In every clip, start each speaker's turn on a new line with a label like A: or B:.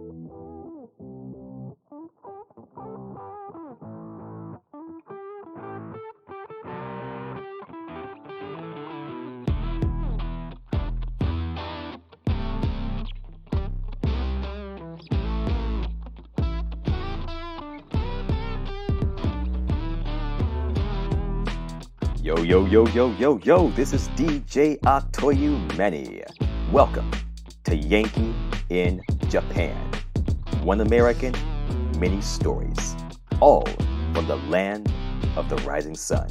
A: Yo, this is DJ Atoyu Many. Welcome to Yankee in Japan. One American, many stories, all from the land of the rising sun.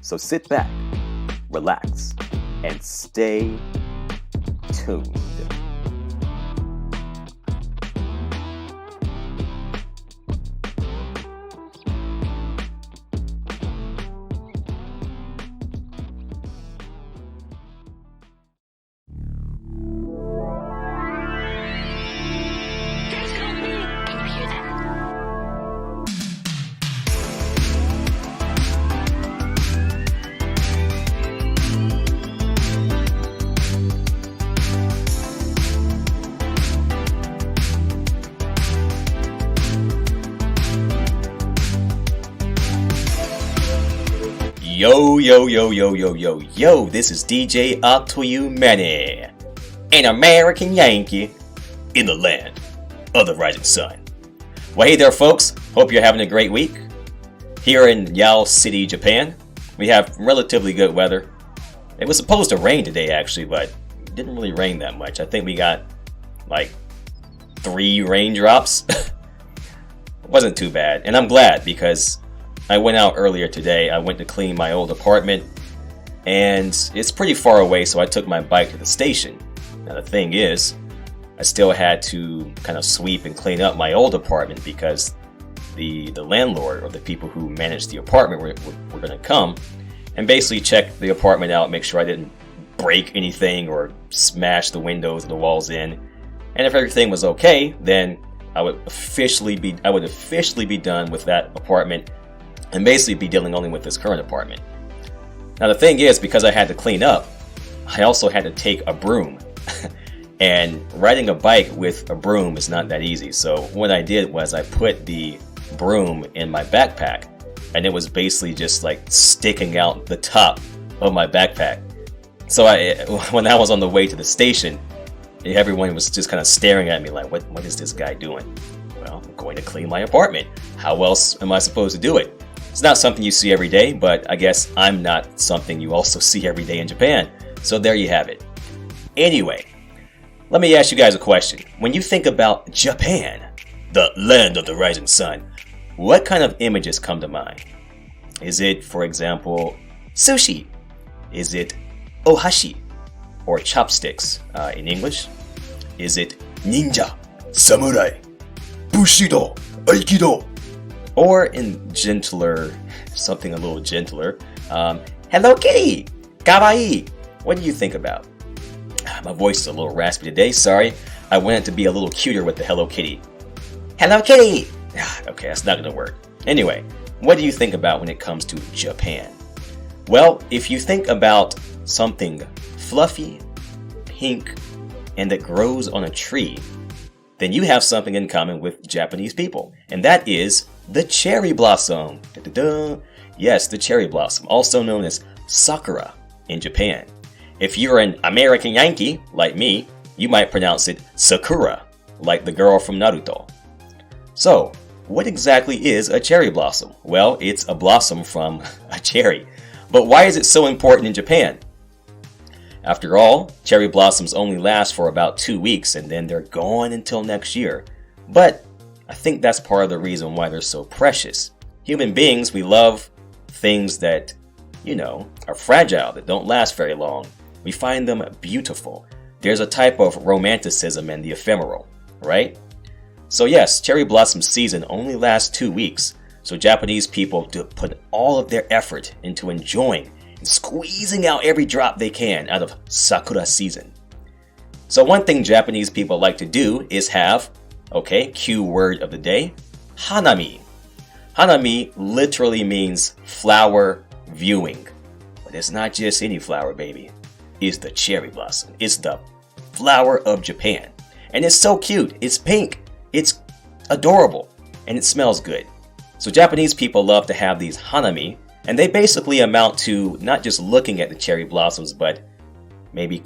A: So sit back, relax, and stay tuned. Yo, this is DJ Atoyu Many, an American Yankee in the land of the rising sun. Well, hey there, folks. Hope you're having a great week. Here in Yao City, Japan, we have relatively good weather. It was supposed to rain today, actually, but it didn't really rain that much. I think we got like 3 raindrops. It wasn't too bad, and I'm glad because I went out earlier today. I went to clean my old apartment, and it's pretty far away, so I took my bike to the station. Now the thing is, I still had to kind of sweep and clean up my old apartment because the landlord or the people who managed the apartment were going to come and basically check the apartment out, make sure I didn't break anything or smash the windows or the walls in. And if everything was okay, then I would officially be done with that apartment and basically be dealing only with this current apartment. Now the thing is, because I had to clean up, I also had to take a broom. And riding a bike with a broom is not that easy. So what I did was I put the broom in my backpack, and it was basically just like sticking out the top of my backpack. So when I was on the way to the station, everyone was just kind of staring at me like, what is this guy doing? Well, I'm going to clean my apartment. How else am I supposed to do it? It's not something you see every day, but I guess I'm not something you also see every day in Japan. So there you have it. Anyway, let me ask you guys a question. When you think about Japan, the land of the rising sun, what kind of images come to mind? Is it, for example, sushi? Is it ohashi, or chopsticks in English? Is it ninja, samurai, bushido, aikido? Or in something a little gentler, Hello Kitty, kawaii. What do you think about? My voice is a little raspy today, sorry. I wanted to be a little cuter with the Hello Kitty. Hello Kitty! Okay, that's not gonna work. Anyway, what do you think about when it comes to Japan? Well, if you think about something fluffy, pink, and that grows on a tree, then you have something in common with Japanese people, and that is the cherry blossom. Da-da-da. Yes, the cherry blossom, also known as sakura in Japan. If you're an American Yankee, like me, you might pronounce it Sakura, like the girl from Naruto. So, what exactly is a cherry blossom? Well, it's a blossom from a cherry. But why is it so important in Japan? After all, cherry blossoms only last for about 2 weeks and then they're gone until next year. But I think that's part of the reason why they're so precious. Human beings, we love things that, are fragile, that don't last very long. We find them beautiful. There's a type of romanticism in the ephemeral, right? So yes, cherry blossom season only lasts 2 weeks. So Japanese people do put all of their effort into enjoying and squeezing out every drop they can out of sakura season. So one thing Japanese people like to do is have, cue word of the day, hanami. Hanami literally means flower viewing. But it's not just any flower, baby. It's the cherry blossom. It's the flower of Japan. And it's so cute. It's pink. It's adorable and it smells good. So Japanese people love to have these hanami, and they basically amount to not just looking at the cherry blossoms, but maybe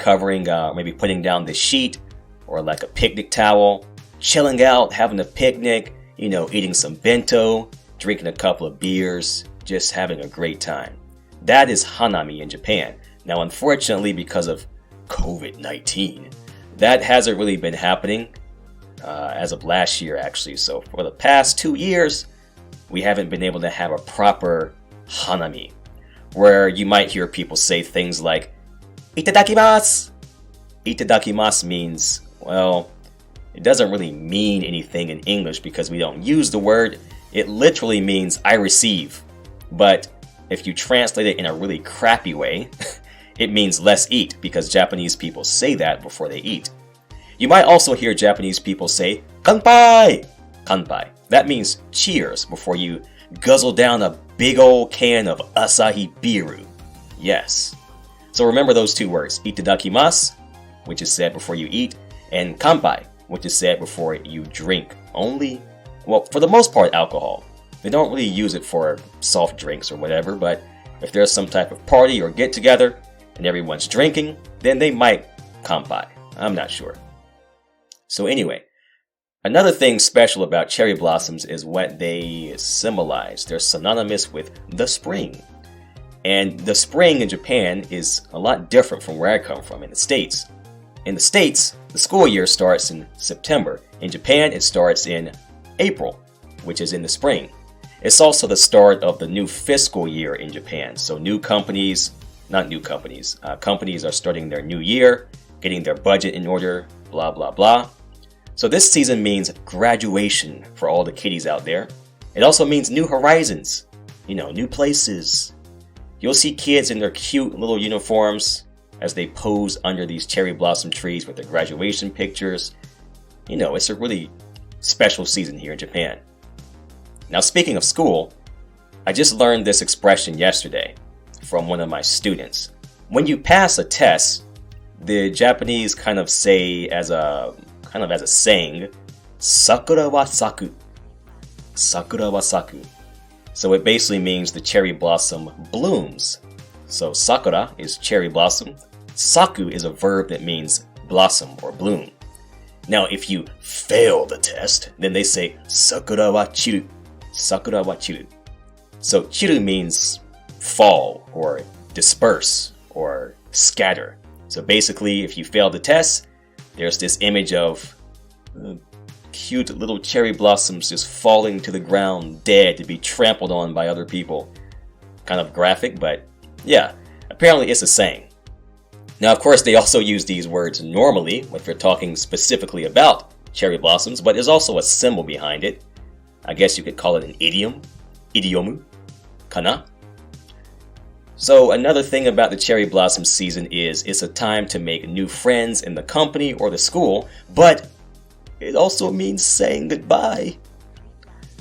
A: maybe putting down the sheet or like a picnic towel, chilling out, having a picnic, eating some bento, drinking a couple of beers, just having a great time. That is hanami in Japan. Now, unfortunately, because of COVID-19, that hasn't really been happening as of last year, actually. So for the past 2 years, we haven't been able to have a proper hanami, where you might hear people say things like, "Itadakimasu!" Itadakimasu means, well, it doesn't really mean anything in English because we don't use the word. It literally means I receive. But if you translate it in a really crappy way, it means let's eat, because Japanese people say that before they eat. You might also hear Japanese people say, "Kanpai!" Kanpai. That means cheers before you guzzle down a big old can of Asahi Biru. Yes. So remember those two words, itadakimasu, which is said before you eat, and kanpai, which is said before you drink. Only, well, for the most part, alcohol. They don't really use it for soft drinks or whatever, but if there's some type of party or get together and everyone's drinking, then they might kanpai. I'm not sure. So anyway, another thing special about cherry blossoms is what they symbolize. They're synonymous with the spring. And the spring in Japan is a lot different from where I come from in the States. In the States, the school year starts in September. In Japan, it starts in April, which is in the spring. It's also the start of the new fiscal year in Japan. So companies are starting their new year, getting their budget in order, blah, blah, blah. So this season means graduation for all the kiddies out there. It also means new horizons, new places. You'll see kids in their cute little uniforms as they pose under these cherry blossom trees with their graduation pictures. It's a really special season here in Japan. Now, speaking of school, I just learned this expression yesterday from one of my students. When you pass a test, the Japanese kind of say as a saying, "Sakura wa saku." Sakura wa saku. So it basically means the cherry blossom blooms. So sakura is cherry blossom. Saku is a verb that means blossom or bloom. Now, if you fail the test, then they say sakura wa chiru. Sakura wa chiru. So chiru means fall or disperse or scatter. So basically, if you fail the test, there's this image of cute little cherry blossoms just falling to the ground dead to be trampled on by other people. Kind of graphic, but yeah, apparently it's a saying. Now, of course, they also use these words normally if you're talking specifically about cherry blossoms, but there's also a symbol behind it. I guess you could call it an idiom. Idiomu. Kana. So another thing about the cherry blossom season is it's a time to make new friends in the company or the school, but it also means saying goodbye.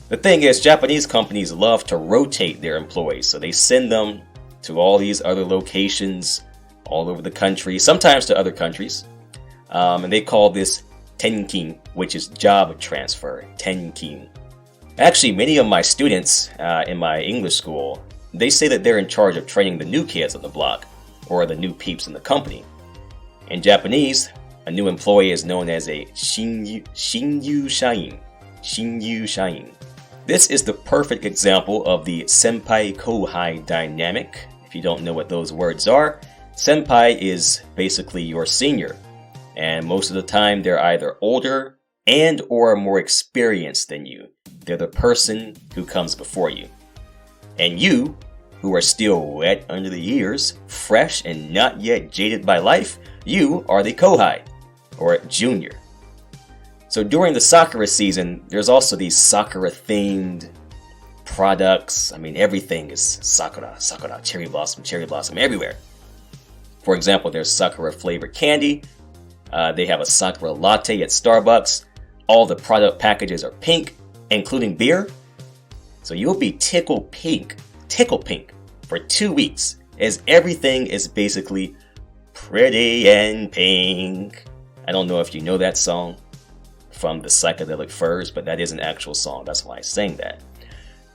A: The thing is, Japanese companies love to rotate their employees, so they send them to all these other locations all over the country, sometimes to other countries, and they call this tenkin, which is job transfer. Tenkin. Actually, many of my students in my English school, they say that they're in charge of training the new kids on the block, or the new peeps in the company. In Japanese, a new employee is known as a shinyu shain. Shinyu shain. This is the perfect example of the senpai-kohai dynamic. If you don't know what those words are, senpai is basically your senior. And most of the time, they're either older and or more experienced than you. They're the person who comes before you. And you, who are still wet under the ears, fresh and not yet jaded by life, you are the kohai, or junior. So during the Sakura season, there's also these Sakura-themed products. I mean, everything is Sakura, cherry blossom, everywhere. For example, there's Sakura-flavored candy. They have a Sakura latte at Starbucks. All the product packages are pink, including beer. So you'll be tickle pink for 2 weeks, as everything is basically pretty and pink. I don't know if you know that song from the Psychedelic Furs, but that is an actual song. That's why I sang that.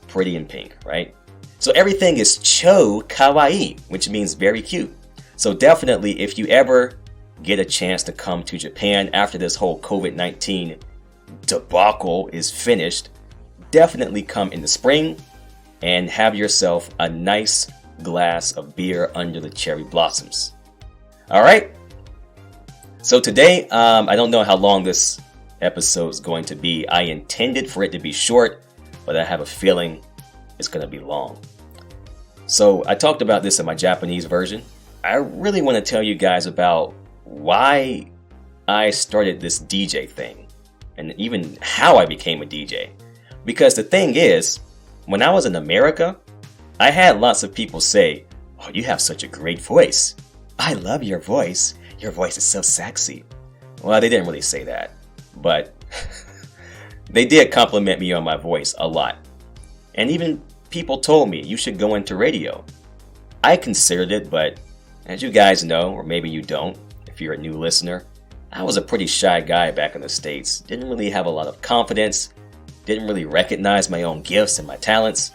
A: Pretty in Pink, right? So everything is cho kawaii, which means very cute. So definitely, if you ever get a chance to come to Japan after this whole COVID-19 debacle is finished, definitely come in the spring and have yourself a nice glass of beer under the cherry blossoms. All right. So today, I don't know how long this episode is going to be. I intended for it to be short, but I have a feeling it's going to be long. So I talked about this in my Japanese version. I really want to tell you guys about why I started this DJ thing and even how I became a DJ. Because the thing is, when I was in America, I had lots of people say, "Oh, you have such a great voice. I love your voice. Your voice is so sexy." Well, they didn't really say that, but they did compliment me on my voice a lot. And even people told me you should go into radio. I considered it, but as you guys know, or maybe you don't, if you're a new listener, I was a pretty shy guy back in the States. Didn't really have a lot of confidence. Didn't really recognize my own gifts and my talents.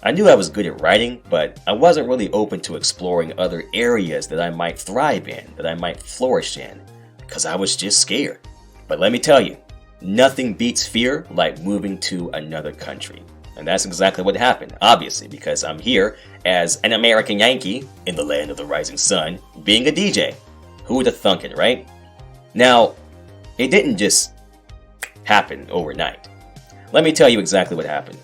A: I knew I was good at writing, but I wasn't really open to exploring other areas that I might thrive in, that I might flourish in, because I was just scared. But let me tell you, nothing beats fear like moving to another country. And that's exactly what happened, obviously, because I'm here as an American Yankee in the land of the rising sun, being a DJ. Who would have thunk it, right? Now, it didn't just happen overnight. Let me tell you exactly what happened.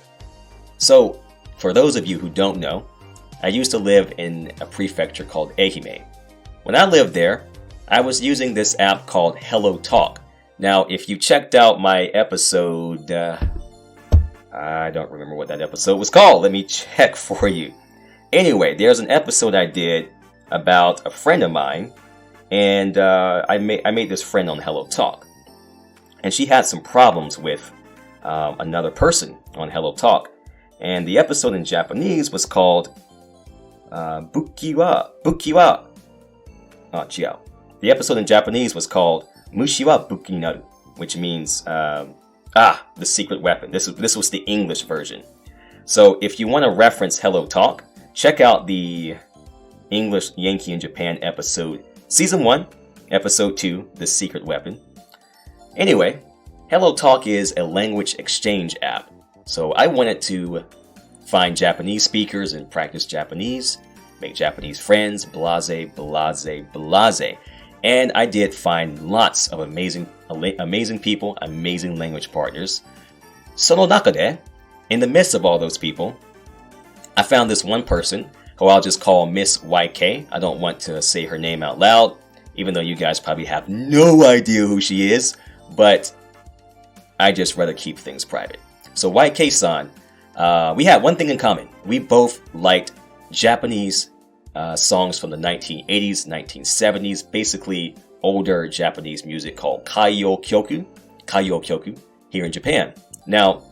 A: So, for those of you who don't know, I used to live in a prefecture called Ehime. When I lived there, I was using this app called Hello Talk. Now, if you checked out my episode, I don't remember what that episode was called. Let me check for you. Anyway, there's an episode I did about a friend of mine, and I made this friend on Hello Talk. And she had some problems with another person on Hello Talk. And the episode in Japanese was called Bukiwa. The episode in Japanese was called Mushi wa Buki ni naru, which means the secret weapon. This was the English version. So if you want to reference Hello Talk, check out the English Yankee in Japan episode, Season 1, Episode 2, The Secret Weapon. Anyway, Hello Talk is a language exchange app. So I wanted to find Japanese speakers and practice Japanese, make Japanese friends, blase, blase, blase. And I did find lots of amazing people, amazing language partners. Sono nakade, in the midst of all those people, I found this one person who I'll just call Miss YK. I don't want to say her name out loud, even though you guys probably have no idea who she is, but I just rather keep things private. So YK-san, we had one thing in common. We both liked Japanese songs from the 1980s, 1970s, basically older Japanese music called Kaiyo Kyoku, here in Japan. Now,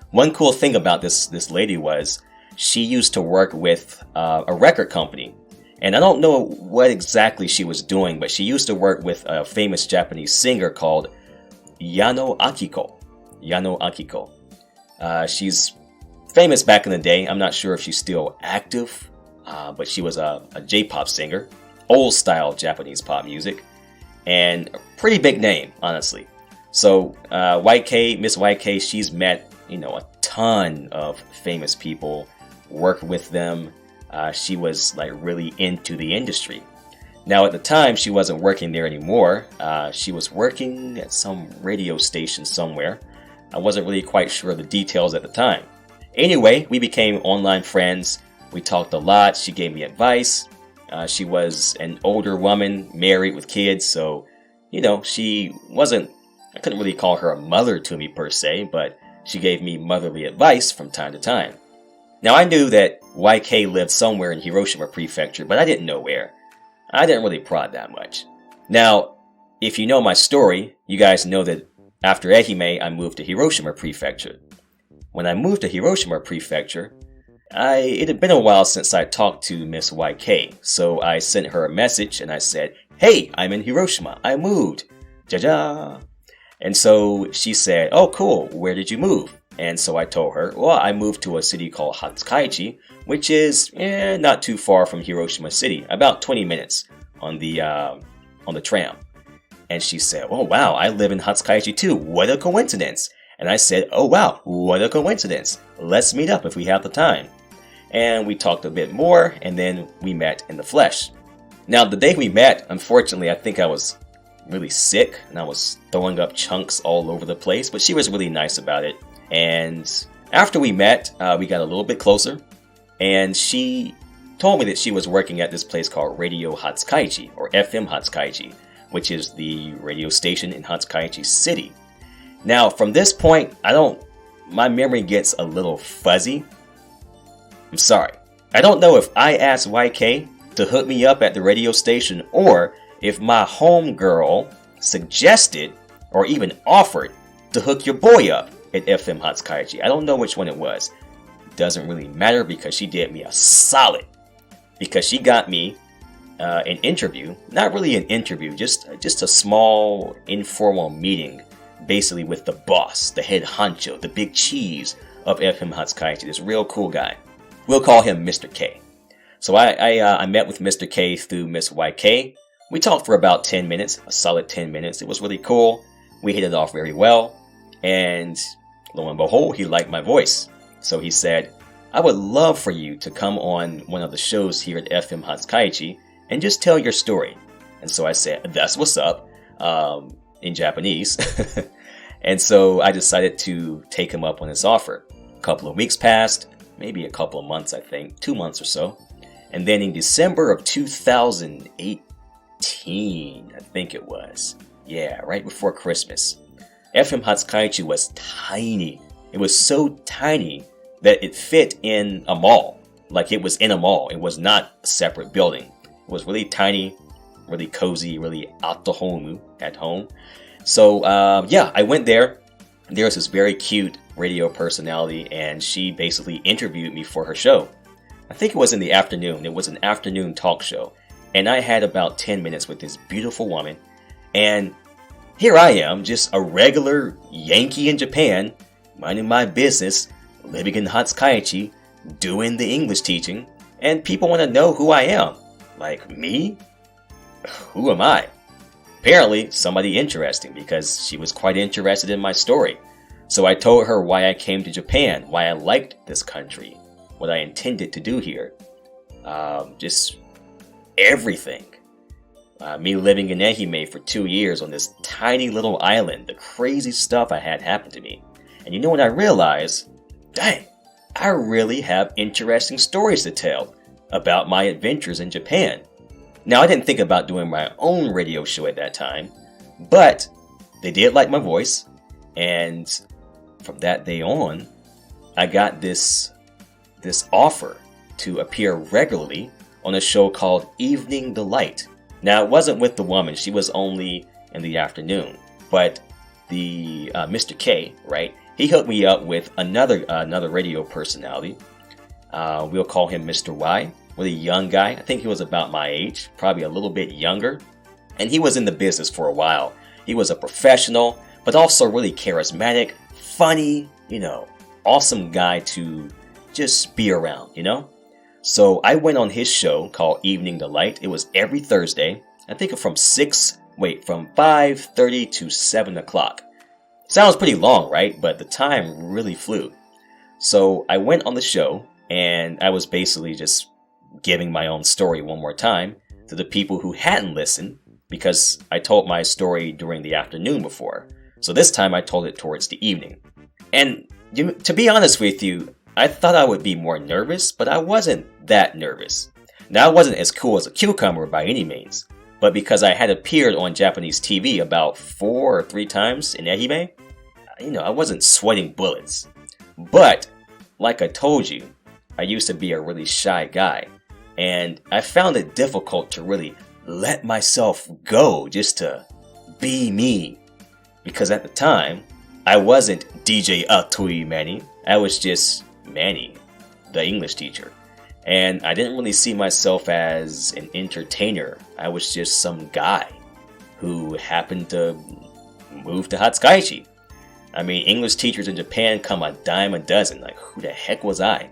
A: one cool thing about this lady was she used to work with a record company. And I don't know what exactly she was doing, but she used to work with a famous Japanese singer called Yano Akiko. She's famous back in the day. I'm not sure if she's still active, but she was a J-pop singer, old style Japanese pop music, and a pretty big name, honestly. So Miss YK, she's met, a ton of famous people, worked with them. She was like really into the industry. Now at the time, she wasn't working there anymore. She was working at some radio station somewhere. I wasn't really quite sure of the details at the time. Anyway, we became online friends. We talked a lot. She gave me advice. She was an older woman, married with kids, so, she wasn't, I couldn't really call her a mother to me per se, but she gave me motherly advice from time to time. Now, I knew that YK lived somewhere in Hiroshima Prefecture, but I didn't know where. I didn't really prod that much. Now, if you know my story, you guys know that after Ehime, I moved to Hiroshima Prefecture. When I moved to Hiroshima Prefecture, it had been a while since I talked to Miss YK, so I sent her a message and I said, "Hey, I'm in Hiroshima. I moved. Ja-ja." And so she said, "Oh, cool. Where did you move?" And so I told her, "Well, I moved to a city called Hatsukaichi, which is not too far from Hiroshima City, about 20 minutes on the tram." And she said, "Oh, wow, I live in Hatsukaichi too. What a coincidence." And I said, "Oh, wow, what a coincidence. Let's meet up if we have the time." And we talked a bit more, and then we met in the flesh. Now, the day we met, unfortunately, I think I was really sick, and I was throwing up chunks all over the place, but she was really nice about it. And after we met, we got a little bit closer, and she told me that she was working at this place called Radio Hatsukaichi, or FM Hatsukaichi, which is the radio station in Hatsukaichi City. Now, from this point, my memory gets a little fuzzy. I'm sorry. I don't know if I asked YK to hook me up at the radio station, or if my homegirl suggested or even offered to hook your boy up at FM Hatsukaichi. I don't know which one it was. Doesn't really matter because she did me a solid. Because she got me an interview. Not really an interview, just a small informal meeting, basically with the boss, the head honcho, the big cheese of FM Hatsukaichi. This real cool guy. We'll call him Mr. K. So I met with Mr. K through Miss YK. We talked for about 10 minutes, a solid 10 minutes. It was really cool. We hit it off very well. And lo and behold, he liked my voice. So he said, "I would love for you to come on one of the shows here at FM Hatsukaichi and just tell your story." And so I said, "That's what's up," in Japanese. And so I decided to take him up on his offer. A couple of weeks passed, maybe a couple of months, I think, 2 months or so. And then in December of 2018, I think it was, right before Christmas, FM Hatsukaichi was tiny. It was so tiny that it fit in a mall. Like it was in a mall. It was not a separate building. It was really tiny, really cozy, really at home. So, I went there. There was this very cute radio personality, and she basically interviewed me for her show. I think it was in the afternoon. It was an afternoon talk show. And I had about 10 minutes with this beautiful woman. And here I am, just a regular Yankee in Japan, minding my business, living in Hatsukaichi, doing the English teaching, and people want to know who I am. Like, me? Who am I? Apparently, somebody interesting, because she was quite interested in my story. So I told her why I came to Japan, why I liked this country, what I intended to do here. Just everything. Me living in Ehime for 2 years on this tiny little island, the crazy stuff I had happen to me. And you know what I realized? Dang, I really have interesting stories to tell about my adventures in Japan. Now, I didn't think about doing my own radio show at that time, but they did like my voice, and from that day on, I got this offer to appear regularly on a show called Evening Delight. Now, it wasn't with the woman. She was only in the afternoon. But the Mr. K, right, he hooked me up with another radio personality. We'll call him Mr. Y. Really young guy. I think he was about my age, probably a little bit younger. And he was in the business for a while. He was a professional, but also really charismatic, funny, awesome guy to just be around, So I went on his show called Evening Delight. It was every Thursday. I think from 5:30 to 7 o'clock. Sounds pretty long, right? But the time really flew. So I went on the show, and I was basically just giving my own story one more time to the people who hadn't listened, because I told my story during the afternoon before. So this time I told it towards the evening. And to be honest with you, I thought I would be more nervous, but I wasn't that nervous. Now, I wasn't as cool as a cucumber by any means, but because I had appeared on Japanese TV about 4 or 3 times in Ehime, I wasn't sweating bullets. But, like I told you, I used to be a really shy guy, and I found it difficult to really let myself go just to be me. Because at the time, I wasn't DJ Atui Manny, I was just Manny, the English teacher. And I didn't really see myself as an entertainer. I was just some guy who happened to move to Hatsukaichi. I mean, English teachers in Japan come a dime a dozen. Like, who the heck was I?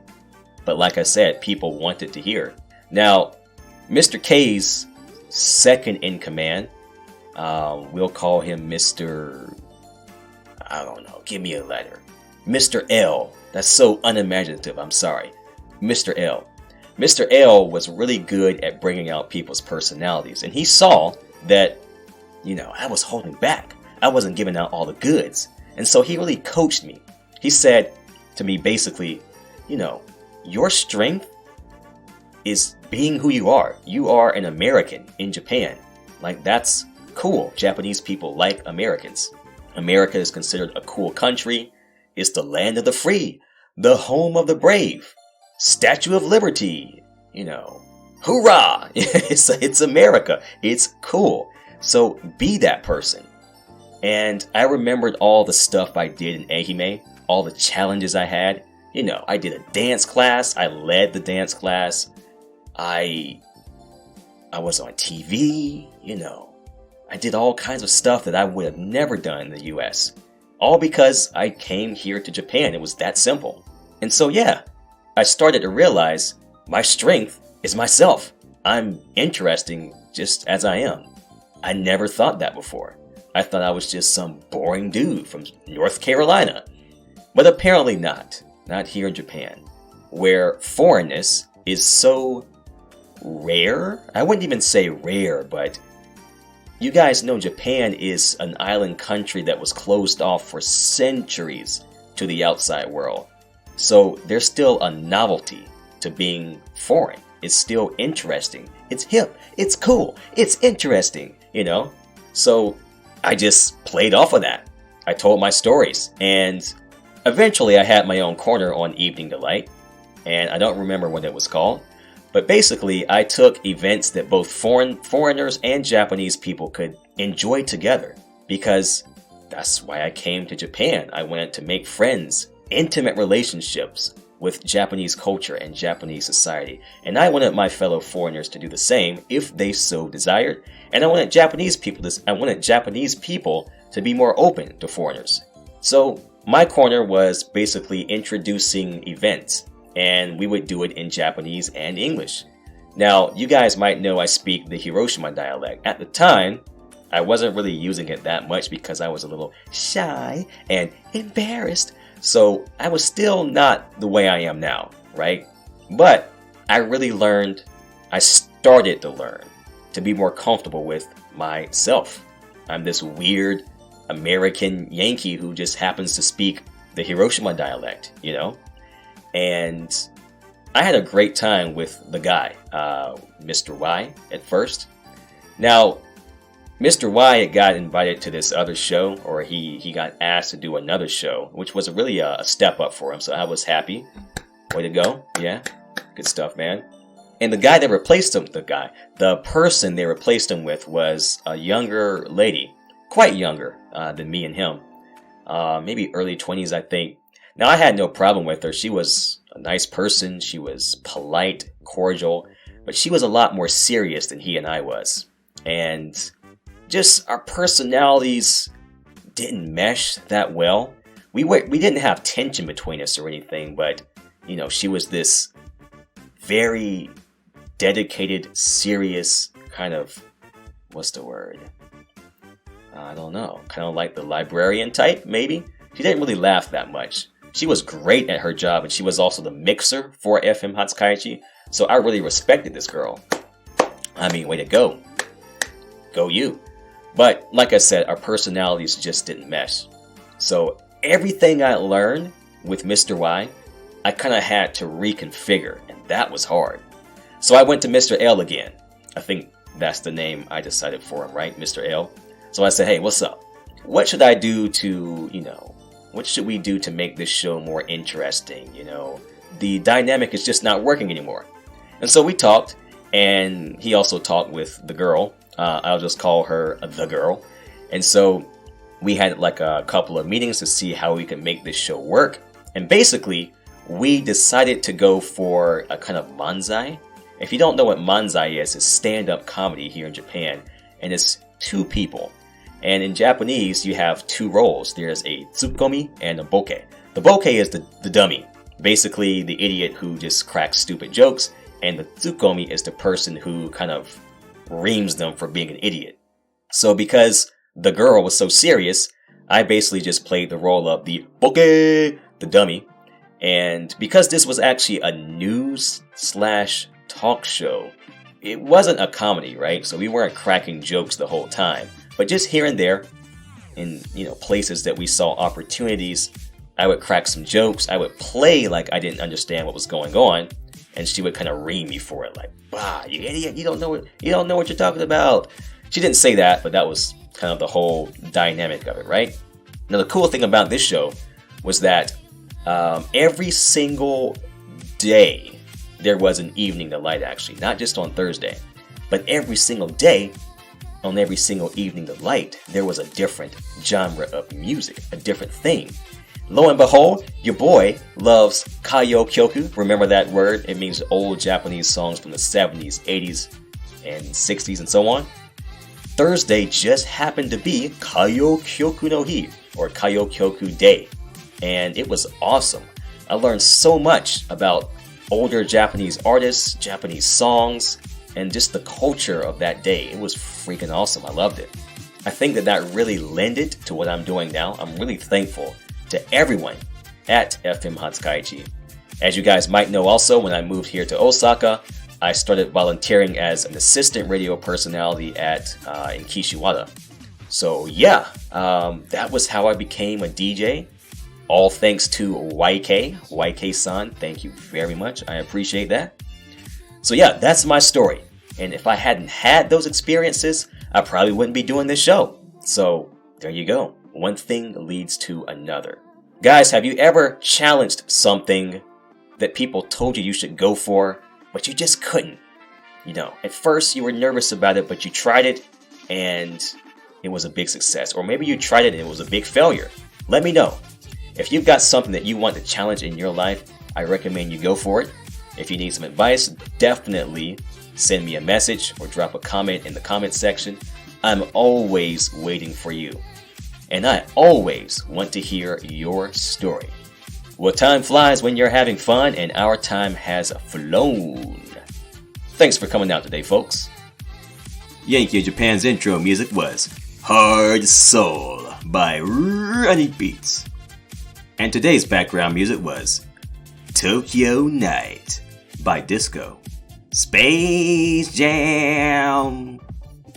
A: But like I said, people wanted to hear. Now, Mr. K's second in command, we'll call him Mr. I don't know, give me a letter. Mr. L. That's so unimaginative, I'm sorry. Mr. L. Mr. L was really good at bringing out people's personalities, and he saw that, I was holding back. I wasn't giving out all the goods. And so he really coached me. He said to me basically, your strength is being who you are. You are an American in Japan. Like, that's cool. Japanese people like Americans. America is considered a cool country. It's the land of the free, the home of the brave, Statue of Liberty, hoorah! It's America. It's cool. So be that person. And I remembered all the stuff I did in Ehime, all the challenges I had. I did a dance class. I led the dance class. I was on TV, I did all kinds of stuff that I would have never done in the US. All because I came here to Japan. It was that simple. And so, yeah, I started to realize my strength is myself. I'm interesting just as I am. I never thought that before. I thought I was just some boring dude from North Carolina. But apparently not. Not here in Japan, where foreignness is so rare. I wouldn't even say rare, but you guys know Japan is an island country that was closed off for centuries to the outside world. So there's still a novelty to being foreign. It's still interesting. It's hip. It's cool. It's interesting, So I just played off of that. I told my stories, and eventually I had my own corner on Evening Delight, and I don't remember what it was called. But basically, I took events that both foreigners and Japanese people could enjoy together, because that's why I came to Japan. I wanted to make friends, intimate relationships with Japanese culture and Japanese society. And I wanted my fellow foreigners to do the same if they so desired. And I wanted Japanese people to be more open to foreigners. So my corner was basically introducing events, and we would do it in Japanese and English. Now, you guys might know I speak the Hiroshima dialect. At the time, I wasn't really using it that much because I was a little shy and embarrassed. So I was still not the way I am now, right? But I started to learn to be more comfortable with myself. I'm this weird American Yankee who just happens to speak the Hiroshima dialect, And I had a great time with the guy, Mr. Y, at first. Now, Mr. Y got invited to this other show, or he got asked to do another show, which was really a step up for him, so I was happy. Way to go. Yeah, good stuff, man. And the guy that replaced him, the person they replaced him with was a younger lady, quite younger than me and him. Maybe early 20s, I think. Now, I had no problem with her. She was a nice person. She was polite, cordial, but she was a lot more serious than he and I was. And just our personalities didn't mesh that well. We didn't have tension between us or anything, but, she was this very dedicated, serious kind of, what's the word? I don't know. Kind of like the librarian type, maybe? She didn't really laugh that much. She was great at her job, and she was also the mixer for FM Hatsukaichi, so I really respected this girl. I mean, way to go. Go you. But, like I said, our personalities just didn't mesh. So, everything I learned with Mr. Y, I kind of had to reconfigure, and that was hard. So I went to Mr. L again. I think that's the name I decided for him, right? Mr. L. So I said, hey, what's up? What should I do to, what should we do to make this show more interesting? The dynamic is just not working anymore. And so we talked, and he also talked with the girl. I'll just call her the girl. And so we had like a couple of meetings to see how we could make this show work. And basically, we decided to go for a kind of manzai. If you don't know what manzai is, it's stand-up comedy here in Japan. And it's two people. And in Japanese, you have two roles. There's a tsukomi and a boke. The boke is the dummy, basically the idiot who just cracks stupid jokes, and the tsukomi is the person who kind of reams them for being an idiot. So because the girl was so serious, I basically just played the role of the boke, the dummy. And because this was actually a news/talk show, it wasn't a comedy, right? So we weren't cracking jokes the whole time. But just here and there, in places that we saw opportunities, I would crack some jokes. I would play like I didn't understand what was going on, and she would kind of ream me for it, like, "Bah, you idiot! You don't know what you're talking about." She didn't say that, but that was kind of the whole dynamic of it, right? Now, the cool thing about this show was that every single day there was an evening delight, actually, not just on Thursday, but every single day. On every single evening delight, there was a different genre of music, a different thing. Lo and behold, your boy loves Kayo Kyoku. Remember that word? It means old Japanese songs from the 70s, 80s, and 60s, and so on. Thursday just happened to be Kayo Kyoku no Hi, or Kayo Kyoku Day, and it was awesome. I learned so much about older Japanese artists, Japanese songs, and just the culture of that day. It was freaking awesome. I loved it. I think that really lended to what I'm doing now. I'm really thankful to everyone at FM Hatsukaichi. As you guys might know also, when I moved here to Osaka, I started volunteering as an assistant radio personality in Kishiwada. So yeah, that was how I became a DJ. All thanks to YK-san. Thank you very much. I appreciate that. So yeah, that's my story. And if I hadn't had those experiences, I probably wouldn't be doing this show. So there you go. One thing leads to another. Guys, have you ever challenged something that people told you should go for, but you just couldn't? At first you were nervous about it, but you tried it and it was a big success. Or maybe you tried it and it was a big failure. Let me know. If you've got something that you want to challenge in your life, I recommend you go for it. If you need some advice, definitely send me a message or drop a comment in the comment section. I'm always waiting for you. And I always want to hear your story. Well, time flies when you're having fun, and our time has flown. Thanks for coming out today, folks. Yankee Japan's intro music was Hard Soul by Running Beats. And today's background music was Tokyo Night by Disko. Space Jam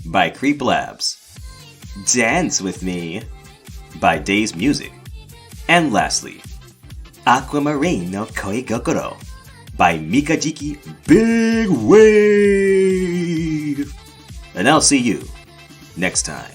A: by Creep Labs. Dance With Me by Days Music. And lastly, Aquamarine no Koi Gokoro by Mikajiki Big Wave. And I'll see you next time.